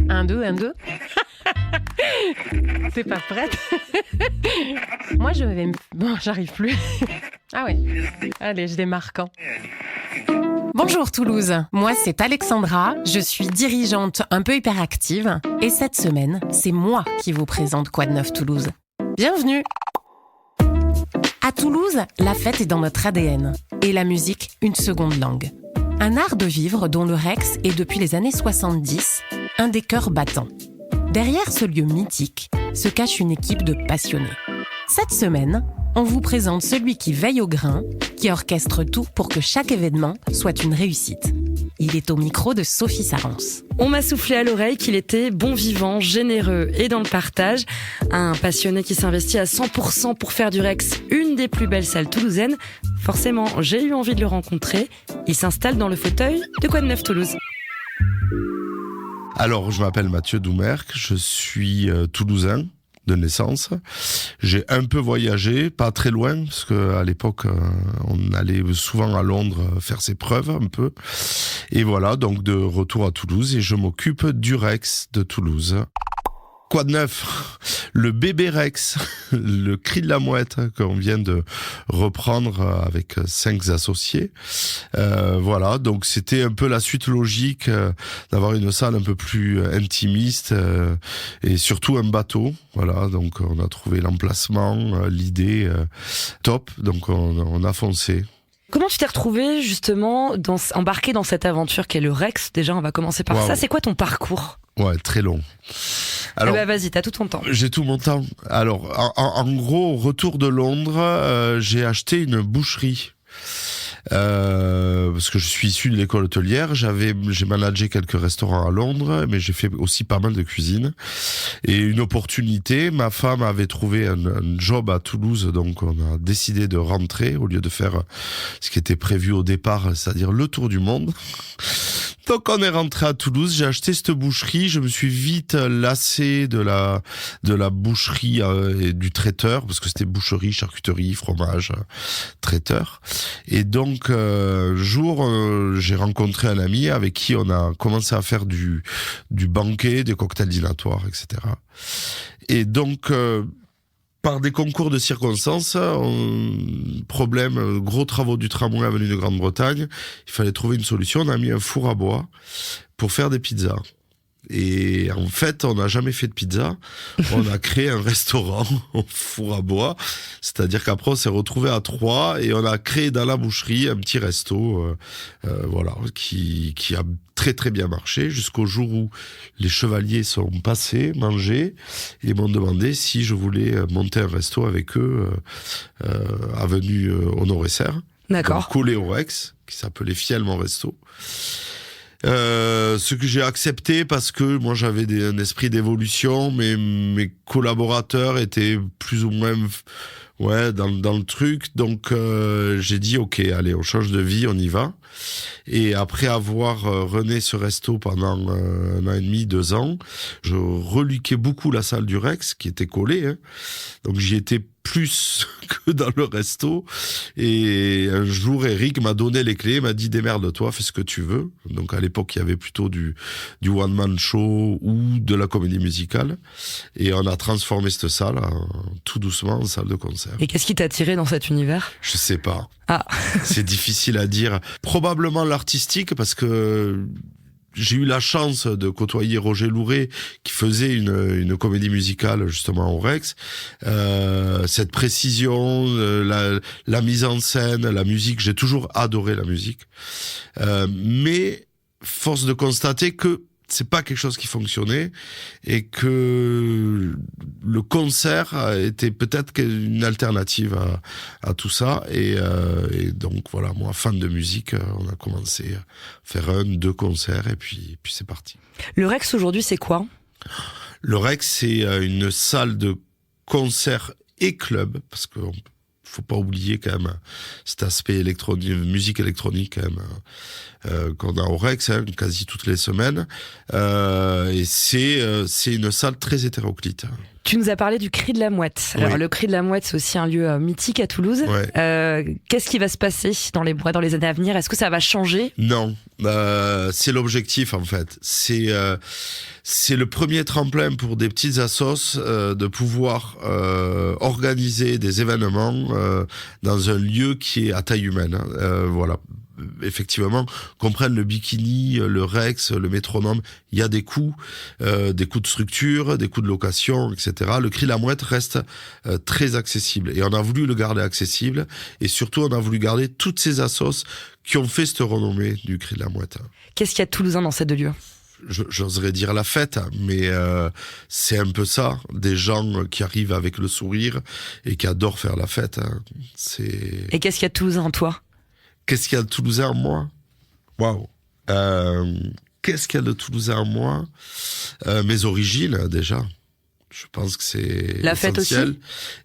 Un, deux, un, deux. C'est pas prête. Moi, je vais... Bon, j'arrive plus. Ah ouais. Allez, je démarre quand. Bonjour Toulouse, moi c'est Alexandra, je suis dirigeante un peu hyperactive et cette semaine, c'est moi qui vous présente Quoi de neuf Toulouse. Bienvenue. À Toulouse, la fête est dans notre ADN et la musique une seconde langue. Un art de vivre dont le Rex est depuis les années 70 un des cœurs battants. Derrière ce lieu mythique se cache une équipe de passionnés. Cette semaine, on vous présente celui qui veille au grain, qui orchestre tout pour que chaque événement soit une réussite. Il est au micro de Sophie Sarence. On m'a soufflé à l'oreille qu'il était bon vivant, généreux et dans le partage. Un passionné qui s'investit à 100% pour faire du Rex une des plus belles salles toulousaines. Forcément, j'ai eu envie de le rencontrer. Il s'installe dans le fauteuil de Quoi de neuf Toulouse. Alors, je m'appelle Mathieu Doumerc, je suis toulousain de naissance. J'ai un peu voyagé, pas très loin, parce que à l'époque, on allait souvent à Londres faire ses preuves un peu. Et voilà, donc de retour à Toulouse, et je m'occupe du Rex de Toulouse. Quoi de neuf ? Le bébé Rex, le cri de la mouette qu'on vient de reprendre avec 5 associés. Voilà, donc c'était un peu la suite logique d'avoir une salle un peu plus intimiste et surtout un bateau. Voilà, donc on a trouvé l'emplacement, l'idée top, donc on a foncé. Comment tu t'es retrouvé justement embarqué dans cette aventure qu'est le Rex ? Déjà, on va commencer par ça. C'est quoi ton parcours ? Ouais, très long. Alors, vas-y, t'as tout ton temps. J'ai tout mon temps. Alors, en gros, au retour de Londres, j'ai acheté une boucherie. Parce que je suis issu de l'école hôtelière, j'ai managé quelques restaurants à Londres, mais j'ai fait aussi pas mal de cuisine. Et une opportunité, ma femme avait trouvé un job à Toulouse, donc on a décidé de rentrer au lieu de faire ce qui était prévu au départ, c'est-à-dire le tour du monde. Donc on est rentré à Toulouse, j'ai acheté cette boucherie, je me suis vite lassé de la boucherie et du traiteur, parce que c'était boucherie, charcuterie, fromage, traiteur. Et donc jour, j'ai rencontré un ami avec qui on a commencé à faire du banquet, des cocktails dînatoires, etc. Et donc par des concours de circonstances, gros travaux du tramway avenue de Grande-Bretagne, il fallait trouver une solution. On a mis un four à bois pour faire des pizzas. Et en fait, on n'a jamais fait de pizza. On a créé un restaurant au four à bois. C'est-à-dire qu'après, on s'est retrouvés à 3 et on a créé dans la boucherie un petit resto, voilà, qui a très très bien marché jusqu'au jour où les chevaliers sont passés, mangés et m'ont demandé si je voulais monter un resto avec eux, avenue Honoré-Serre. D'accord. Donc, collé au Rex, qui s'appelait Fiel mon resto. Ce que j'ai accepté parce que moi j'avais un esprit d'évolution, mais mes collaborateurs étaient plus ou moins dans le truc, donc j'ai dit ok, allez, on change de vie, on y va. Et après avoir rené ce resto pendant 1 an et demi, 2 ans, je reluquais beaucoup la salle du Rex qui était collée, hein. Donc j'y étais plus que dans le resto. Et un jour, Eric m'a donné les clés, m'a dit démerde-toi, fais ce que tu veux. Donc à l'époque, il y avait plutôt du one-man show ou de la comédie musicale. Et on a transformé cette salle tout doucement en salle de concert. Et qu'est-ce qui t'a attiré dans cet univers ? Je sais pas. Ah. C'est difficile à dire. Probablement l'artistique, parce que j'ai eu la chance de côtoyer Roger Louret qui faisait une comédie musicale justement au Rex. Cette précision, la mise en scène, la musique, j'ai toujours adoré la musique. Mais force de constater que c'est pas quelque chose qui fonctionnait et que le concert était peut-être une alternative à tout ça et donc voilà, moi fan de musique, on a commencé à faire 1-2 concerts et puis c'est parti. Le Rex aujourd'hui c'est quoi ? Le Rex c'est une salle de concert et club, parce que faut pas oublier quand même cet aspect électronique, musique électronique quand même, qu'on a au Rex, hein, quasi toutes les semaines. Et c'est une salle très hétéroclite. Tu nous as parlé du Cri de la Mouette. Alors, le Cri de la Mouette, c'est aussi un lieu mythique à Toulouse. Ouais. Qu'est-ce qui va se passer dans les bois dans les années à venir? Est-ce que ça va changer? Non, c'est l'objectif en fait. C'est le premier tremplin pour des petites assos de pouvoir organiser des événements dans un lieu qui est à taille humaine. Voilà. Effectivement, qu'on prenne le bikini, le Rex, le métronome, il y a des coûts de structure, des coûts de location, etc. Le Cri de la Mouette reste très accessible et on a voulu le garder accessible et surtout on a voulu garder toutes ces assos qui ont fait cette renommée du Cri de la Mouette. Qu'est-ce qu'il y a de toulousain dans ces deux lieux? J'oserais dire la fête, mais c'est un peu ça, des gens qui arrivent avec le sourire et qui adorent faire la fête. Et qu'est-ce qu'il y a de toulousain en toi? Qu'est-ce qu'il y a de toulousain en moi? Waouh. Qu'est-ce qu'il y a de toulousain en moi? Mes origines, déjà. Je pense que c'est la fête essentiel.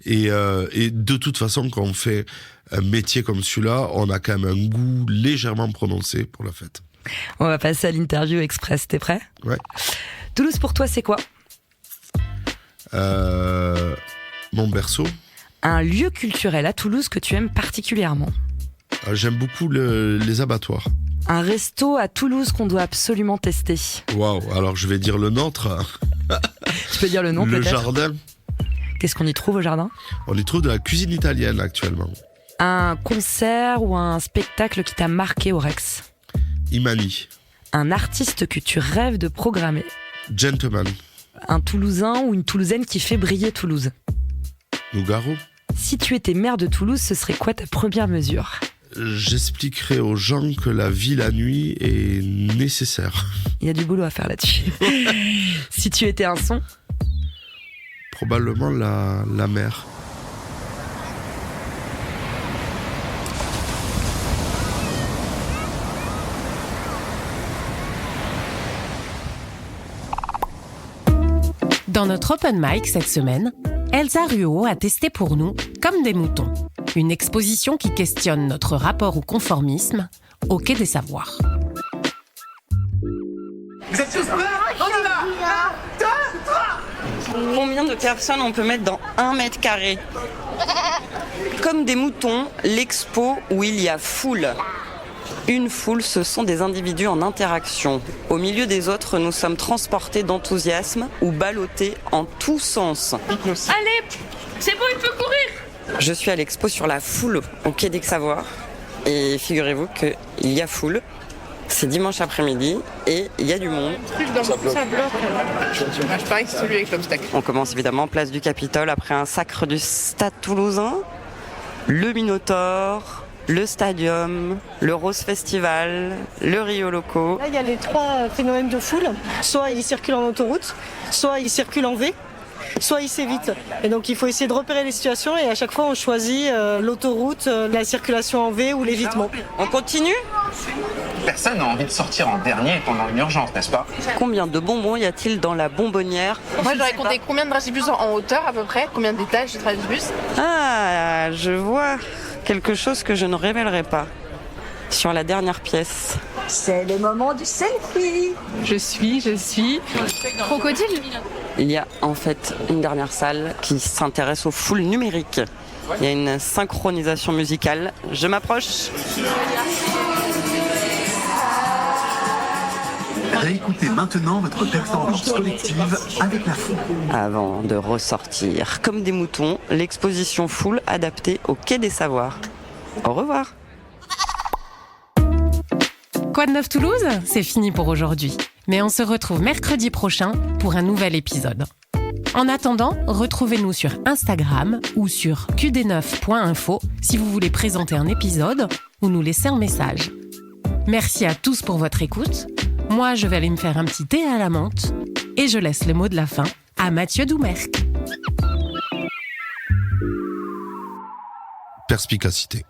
Aussi. Et de toute façon, quand on fait un métier comme celui-là, on a quand même un goût légèrement prononcé pour la fête. On va passer à l'interview express. T'es prêt? Ouais. Toulouse, pour toi, c'est quoi? Mon berceau. Un lieu culturel à Toulouse que tu aimes particulièrement? J'aime beaucoup les abattoirs. Un resto à Toulouse qu'on doit absolument tester. Waouh, alors je vais dire le nôtre. Tu peux dire le nom le peut-être? Jardin. Qu'est-ce qu'on y trouve au Jardin? On y trouve de la cuisine italienne actuellement. Un concert ou un spectacle qui t'a marqué au Rex? Imani. Un artiste que tu rêves de programmer? Gentleman. Un Toulousain ou une Toulousaine qui fait briller Toulouse? Nougaro. Si tu étais maire de Toulouse, ce serait quoi ta première mesure? J'expliquerai aux gens que la vie la nuit est nécessaire. Il y a du boulot à faire là-dessus. Si tu étais un son? Probablement la mer. Dans notre open mic cette semaine, Elsa Ruot a testé pour nous Comme des moutons, une exposition qui questionne notre rapport au conformisme au Quai des Savoirs. Vous êtes tous prêts? On y va! Combien de personnes on peut mettre dans 1 mètre carré? Comme des moutons, l'expo où il y a foule. Une foule, ce sont des individus en interaction. Au milieu des autres, nous sommes transportés d'enthousiasme ou ballottés en tous sens. Allez, c'est bon, il peut courir! Je suis à l'expo sur la foule au Quai des Savoirs. Et figurez-vous qu'il y a foule. C'est dimanche après-midi et il y a du monde. Ça bloque. Je parie que c'est celui avec l'obstacle. On commence évidemment place du Capitole après un sacre du Stade Toulousain. Le Minotaure, le Stadium, le Rose Festival, le Rio Loco. Là, il y a les 3 phénomènes de foule. Soit ils circulent en autoroute, soit ils circulent en V, soit ils s'évitent. Et donc il faut essayer de repérer les situations et à chaque fois on choisit l'autoroute, la circulation en V ou l'évitement. On continue ? Personne n'a envie de sortir en dernier pendant une urgence, n'est-ce pas? Combien de bonbons y a-t-il dans la bonbonnière ? Moi j'aurais compté combien de dragibus en hauteur à peu près, combien d'étages de dragibus. Ah, je vois quelque chose que je ne révélerai pas. Sur la dernière pièce. C'est le moment du selfie. Je suis. Crocodile. Il y a en fait une dernière salle qui s'intéresse aux foules numériques. Il y a une synchronisation musicale. Je m'approche. Réécoutez maintenant votre performance collective avec la foule. Avant de ressortir comme des moutons, l'exposition foule adaptée au Quai des Savoirs. Au revoir. Quoi de neuf Toulouse ? C'est fini pour aujourd'hui. Mais on se retrouve mercredi prochain pour un nouvel épisode. En attendant, retrouvez-nous sur Instagram ou sur qd9.info si vous voulez présenter un épisode ou nous laisser un message. Merci à tous pour votre écoute. Moi, je vais aller me faire un petit thé à la menthe et je laisse le mot de la fin à Mathieu Doumerc. Perspicacité.